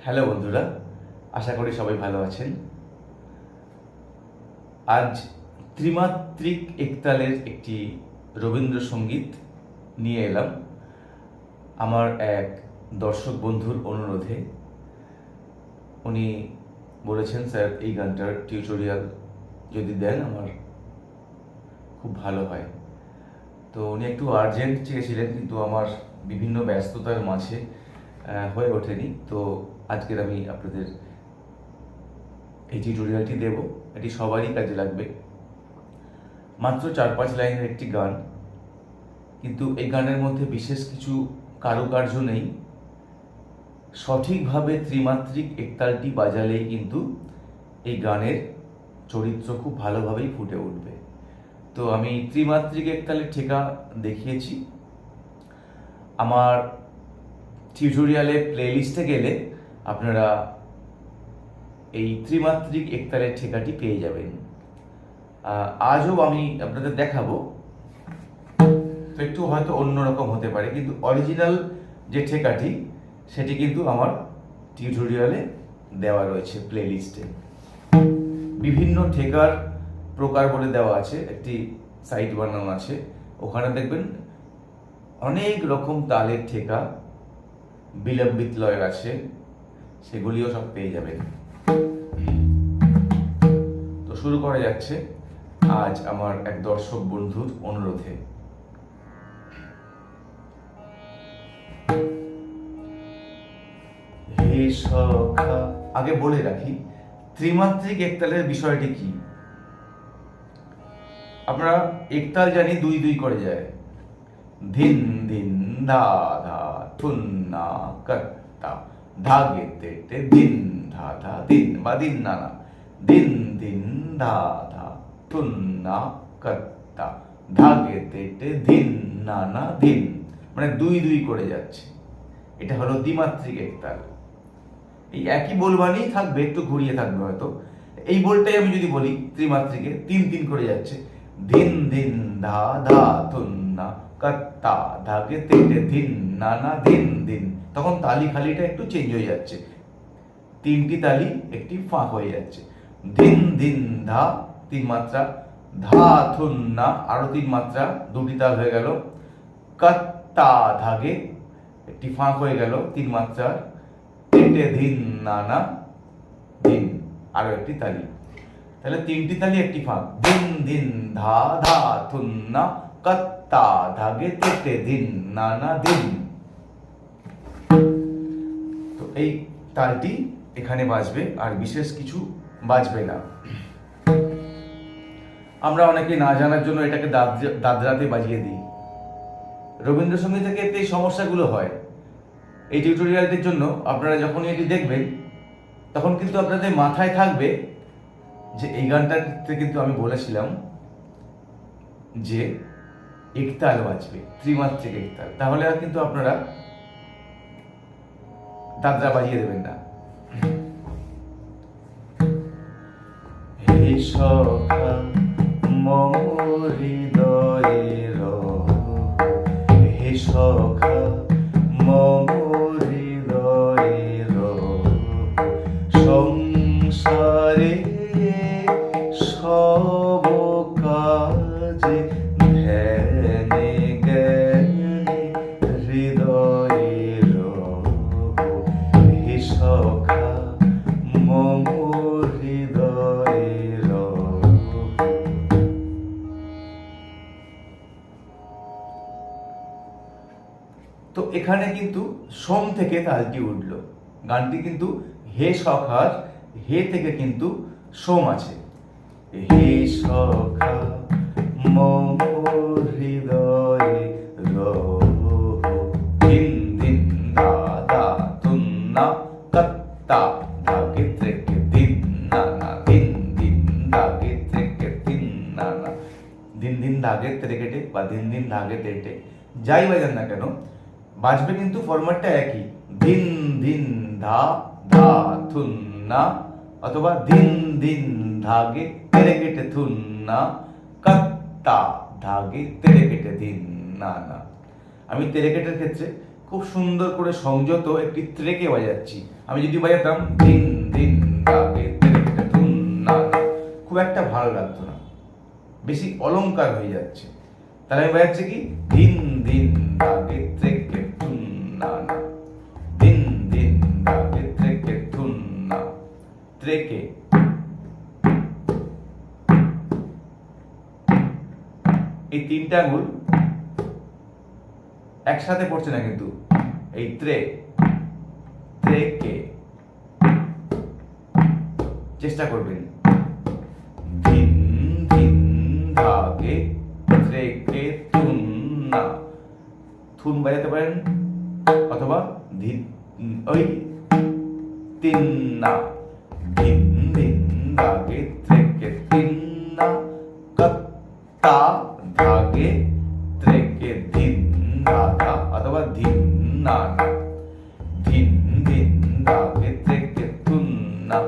Hello বন্ধুরা, আশা করি সবাই ভালো আছেন। আজ ত্রিমাত্রিক একতালের একটি রবীন্দ্রসঙ্গীত নিয়ে এলাম আমার এক দর্শক বন্ধুর অনুরোধে। উনি বলেছেন, স্যার এই গানটার টিউটোরিয়াল যদি দেন আমার খুব ভালো হয়। তো উনি একটু আর্জেন্ট চেয়েছিলেন, কিন্তু আমার বিভিন্ন ব্যস্ততার মাঝে হয়ে ওঠেনি। তো আজকের আমি আপনাদের এই টিউটোরিয়ালটি দেব। এটি সবারই কাজে লাগবে। মাত্র 4-5 লাইনের একটি গান, কিন্তু এই গানের মধ্যে বিশেষ কিছু কারুকার্য নেই। সঠিকভাবে ত্রিমাত্রিক একতালটি বাজালেই কিন্তু এই গানের চরিত্র খুব ভালোভাবেই ফুটে উঠবে। তো আমি ত্রিমাত্রিক একতালের ঠেকা দেখিয়েছি। আমার টিউটোরিয়ালে প্লেলিস্টে গেলে আপনারা এই ত্রিমাত্রিক একতালের ঠেকাটি পেয়ে যাবেন। আজও আমি আপনাদের দেখাবো, তো একটু হয়তো অন্যরকম হতে পারে, কিন্তু অরিজিনাল যে ঠেকাটি সেটি কিন্তু আমার টিউটোরিয়ালে দেওয়া রয়েছে প্লেলিস্টে। বিভিন্ন ঠেকার প্রকার বলে দেওয়া আছে, একটি সাইট বানানো আছে, ওখানে দেখবেন অনেক রকম তালের ঠেকা, বিলম্বিত লয়ের আছে, সেগুলিও সব পেয়ে যাবেন। তো শুরু করা যাচ্ছে আজ আমার এক দর্শক বন্ধুর অনুরোধে। হে সখা, আগে বলে রাখি ত্রিমাত্রিক একতালের বিষয়টি কি। আমরা একতাল জানি 2-2 করে যায়, ধিন ধিন ধা ধা থুন না কর্তা ধাগে তেটে দিন ধা ধা দিন বা দিন না না দিন দিন ধা ধা থুন না কর্তা ধাগে তেটে দিন না না দিন, মানে 2-2 করে যাচ্ছে। এটা হলো দ্বিমাত্রিক একতাল। এই একই বোলবানি থাকবে, একটু ঘুরিয়ে থাকবে হয়তো। এই বোলটাই আমি যদি বলি ত্রিমাত্রিকে 3-3 করে যাচ্ছে, ধিন দিন ধা ধা থুন না কর্তা ধাগে তেটে দিন না না দিন দিন, তখন তালি খালিটা একটু চেঞ্জ হয়ে যাচ্ছে, 3টি তালি একটি ফাঁক হয়ে যাচ্ছে। দিন দিন ধা 3 মাত্রা, ধা থুন না আরো 3 মাত্রা, 2টি তাল হয়ে গেল। কর্তা ধাগে একটি ফাঁক হয়ে গেল 3 মাত্রার, তেটে দিন না না দিন আরো একটি তালি, তাহলে 3টি তালি একটি ফাঁক। দিন দিন ধা ধা থুন না কর্তা ধাগে তেটে দিন না না দিন। তো এই তালটি এখানে বাজবে, আর বিশেষ কিছু বাজবে না। আমরা অনেকে না জানার জন্য এটাকে দাদরাতে বাজিয়ে দিই। রবীন্দ্রসঙ্গীত থেকে এই সমস্যাগুলো হয়। এই টিউটোরিয়ালটির জন্য আপনারা যখনই এটি দেখবেন তখন কিন্তু আপনাদের মাথায় থাকবে যে এই গানটাতে কিন্তু আমি বলেছিলাম যে একতাল বাজবে, ত্রিমাত্রিক একতাল, তাহলে আর কিন্তু আপনারা দাদরা বাজিয়ে দেবেন না। হে সখা মম হৃদয়ের, হে সখা মম হৃদয়ের, সংসারে সব কাজে ধ্যানে জ্ঞানে হৃদয়ের, হে সখা মম হৃদয়ের। তো এখানে কিন্তু সোম থেকে তালটি উঠলো। গানটি কিন্তু হে সখার হে থেকে কিন্তু সোম আছে। হে সখা মম হৃদয়ে দিন দিন দা দা তুন না কর্তা ধাগে ত্রেকে দিন না না দিন দিন ধাগে ত্রেকে দিন না না, দিন দিন ধাগে ত্রেকেটে বা দিন দিন ধাগে তেটে যাই বাজান না কেন, বাজবে কিন্তু ফরম্যাটটা একই, দিন দিন ধা ধা থুন না, অথবা দিন দিন ধাগে তেরে কেটে থুন না কর্তা ধাগে তেরে কেটে দিন না না। আমি তেরে কেটের ক্ষেত্রে খুব সুন্দর করে সংযত একটি ত্রেকে বাজাচ্ছি, আমি যদি বাজাতাম ধিন ধিন দাগে ত্রেকে ধুন না না, খুব একটা ভালো লাগতো না, বেশি অলংকার হয়ে যাচ্ছে। তাহলে আমি বাজাচ্ছি কি ধিন ধিন দাগে ত্রেকে ধুন না না, ধিন ধিন দাগে ত্রেকে ধুন না, ত্রেকে। এই তিনটা আঙুল একসাথে পড়ছে না কিন্তু, এই ত্রে ত্রেকে চেষ্টা করবেন। ধিন ধিন ধাগে ত্রেকে থুন না, থুন বাজাতে পারেন, অথবা ধিন ওই তিন না, ধিন ধিন ধাগে ত্রেকে তিন না, কত্তা ধাগে ত্রেকে ধিন দাদা, অথবা ধিন না না, ধিন ধিন ধাগে ত্রেকে থুন না,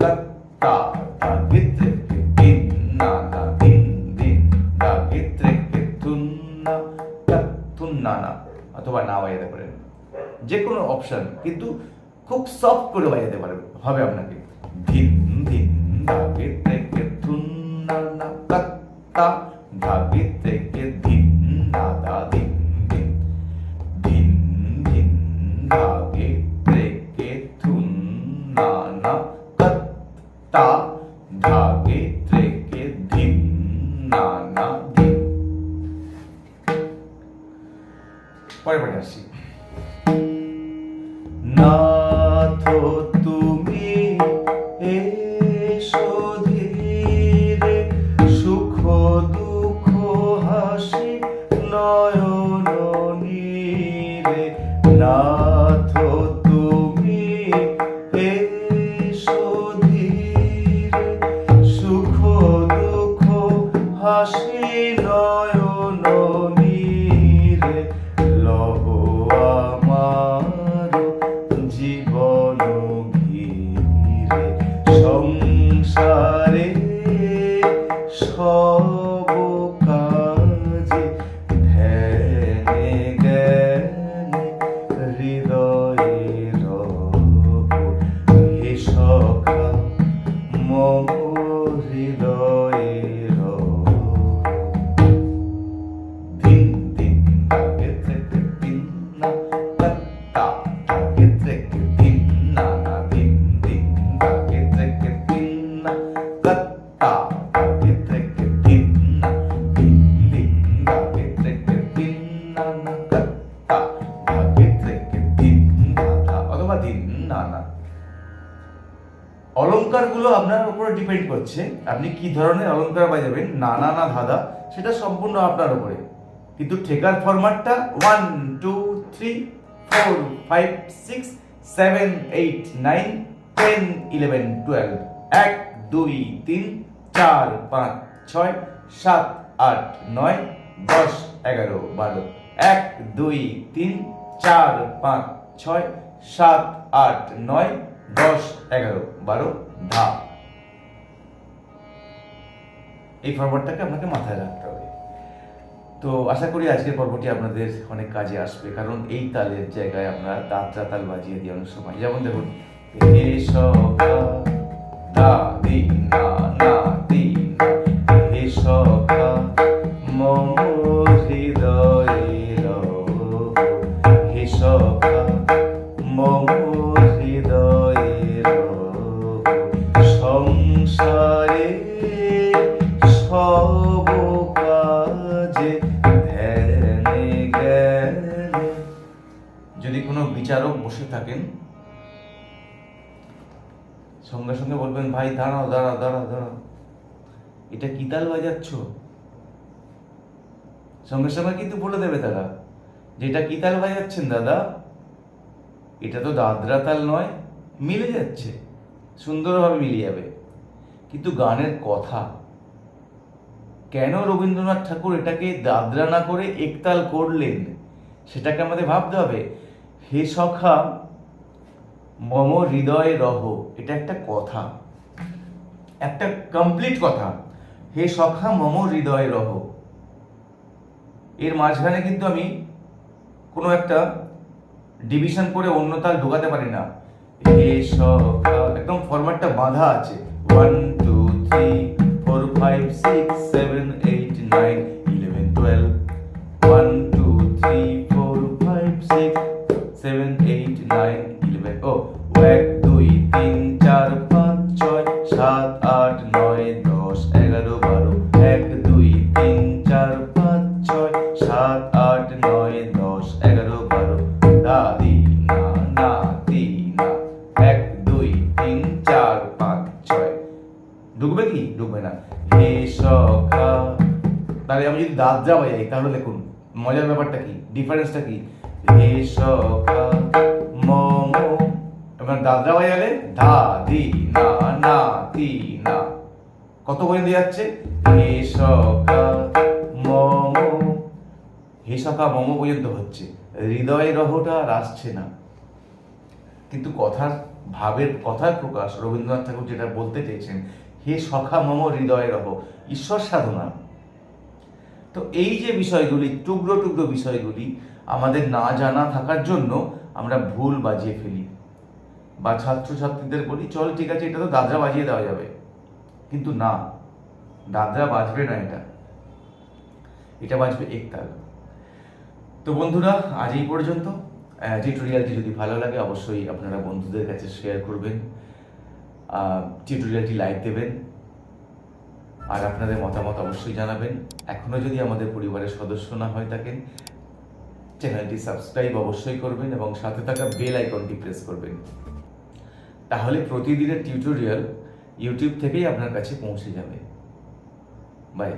কত্তা ধাগে ত্রেকে ধিন না না, ধিন ধিন ধাগে ত্রেকে থুন না, থুন না না, অথবা না বাজাতে পারেন, যে কোনো অপশন, কিন্তু খুব সফট করে বাজাতে পারবে হবে আপনাকে। ধিন ধিন ধাগে ত্রেকে থুন না না, কত্তা ধাগে ত্রেকে ধিন দাদা, ধিন ধিন, ধিন ধিন ধাগে ত্রেকে থুন না না, কত্তা ধাগে ত্রেকে ধিন না না, ধিন। পরে পরে আসছি। নাথ তুমি এসো ধীরে, সুখ দুঃখ হাসি নয়ন নীরে, নাথ তুমি এসো ধীরে, সুখ দুঃখ হাসি নয়ন নীরে, লহ আমার জীবন ঘিরে, সংসারে সব কাজে ধ্যানে জ্ঞানে হৃদয়ে রব, হে সখা মম হৃদয়ে রব। ধিন ধিন ধাগে ত্রেকে ধিন না, কত্তা ধাগে ত্রেকে ধিন না না, ধিন ধিন ধাগে ত্রেকে ধিন না, কত্তা ধাগে ত্রেকে ধিন না, ধিন ধিন ধাগে ত্রেকে ধিন না না, কত্তা ধাগে ত্রেকে ধিন দাদা, অথবা ধিন না না। অলংকার গুলো আপনার উপরে ডিপেন্ড করছে, আপনি কি ধরনের অলংকার বাজাবেন, নানা না ধাঁধা, সেটা সম্পূর্ণ আপনার উপরে। কিন্তু ঠেকার ফরম্যাটটা 1 2 3 4 5 6 7 8 9 10 11 12, 1 2 3 4 5 6 7 8 9 10 11 12, 1 2 3 4 5 6 7 8 9 10 11 12 ধা। এই ফরম্যাটটাকে আপনাকে মাথায় রাখতে হবে। তো আশা করি আজকের পর্বটি আপনাদের অনেক কাজে আসবে, কারণ এই তালের জায়গায় আমরা দাঁতরা তাল বাজিয়ে দিই অনেক সময়। যেমন দেখুন, হে সখা দা দি না না দি না, হে সখা মম হৃদয়ে রব, হে সখা মম হৃদয়ে রব, সংসারে সব কাজে ধ্যানে জ্ঞানে। যদি কোনো বিচারক বসে থাকেন, সঙ্গে সঙ্গে বলবেন, ভাই দাঁড়াও দাঁড়াও দাঁড়াও দাঁড়াও, এটা কি তাল বাজাচ্ছ? সঙ্গে সঙ্গে কিন্তু বলে দেবে তারা যে এটা কি তাল বাজাচ্ছেন দাদা, এটা তো দাদরা তাল নয়, মিলে যাচ্ছে, সুন্দরভাবে মিলে যাবে। কিন্তু গানের কথা, কেন রবীন্দ্রনাথ ঠাকুর এটাকে দাদরা না করে একতাল করলেন, সেটাকে আমাদের ভাবতে হবে। হে সখা মম হৃদয়ে রহ, এটা একটা কথা, একটা কমপ্লিট কথা। হে সখা মম হৃদয়ে রহ, এর মাঝখানে কিন্তু আমি কোনো একটা ডিভিশন করে অন্য তাল ঢোকাতে পারি না। হে সখা, একদম ফরম্যাটটা বাঁধা আছে। 1 2 3 4 5 6 7 8 9 11 12 1 2 3 4 5 6 7 8 9 11 ও 1 2 3 4 5 6 7 8 9 10 11 12 1 2 3 4 5 6 7 8 9 10 11 12 দাদি না না দি না 1 2 3 4 5 6 ঢুকবে কি? ঢুকবে না। হে সখা, তাহলে আমি যদি দাদরা বাজাই তাহলে দেখুন মজার ব্যাপারটা কি, ডিফারেন্সটা কি। হে সখা মম, এবার দাদরা বাজালে ধা দি না না তি না, কত করে দিয়ে যাচ্ছে? হে সখা মম, হে সখা মম পর্যন্ত হচ্ছে, হৃদয় রহটা আর আসছে না। কিন্তু কথার ভাবের কথার প্রকাশ রবীন্দ্রনাথ ঠাকুর যেটা বলতে চেয়েছেন, হে সখা মম হৃদয় রহ, ঈশ্বর সাধনা। তো এই যে বিষয়গুলি, টুকরো টুকরো বিষয়গুলি আমাদের না জানা থাকার জন্য আমরা ভুল বাজিয়ে ফেলি, বা ছাত্রছাত্রীদের বলি চল ঠিক আছে এটা তো দাদরা বাজিয়ে দেওয়া যাবে, কিন্তু না, দাদরা বাজবে না, এটা বাজবে একতাল। তো বন্ধুরা আজ এই পর্যন্ত। টিউটোরিয়ালটি যদি ভালো লাগে অবশ্যই আপনারা বন্ধুদের কাছে শেয়ার করবেন, টিউটোরিয়ালটি লাইক দেবেন, আর আপনাদের মতামত অবশ্যই জানাবেন। এখনও যদি আমাদের পরিবারের সদস্য না হয়ে থাকেন চ্যানেলটি সাবস্ক্রাইব অবশ্যই করবেন এবং সাথে থাকা বেল আইকনটি প্রেস করবেন, তাহলে প্রতিদিনের টিউটোরিয়াল ইউটিউব থেকেই আপনার কাছে পৌঁছে যাবে। বাই।